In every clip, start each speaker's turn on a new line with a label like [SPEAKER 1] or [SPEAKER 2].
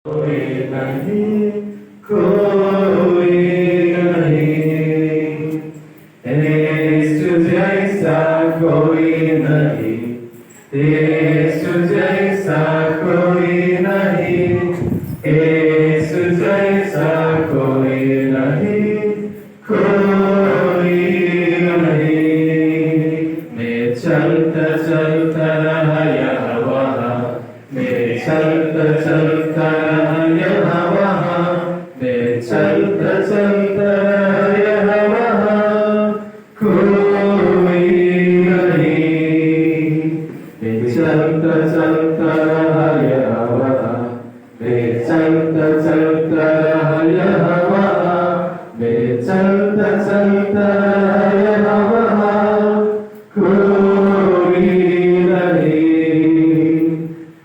[SPEAKER 1] कोई नहीं, कोई नहीं, यीशु जैसा कोई नहीं, यीशु जैसा कोई नहीं, यीशु जैसा कोई नहीं, कोई नहीं। मैं चलता चलता रहा यहाँ वहाँ, मैं चलता चलता रहा यहाँ वहाँ, मैं चलता चलता रहा यहाँ वहाँ, कोई नहीं। मैं चलता चलता रहा यहाँ वहाँ, मैं चलता चलता रहा यहाँ वहाँ, मैं चलता चलता रहा यहाँ वहाँ, कोई नहीं।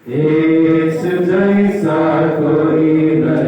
[SPEAKER 1] यीशु जैसा कोई नहीं।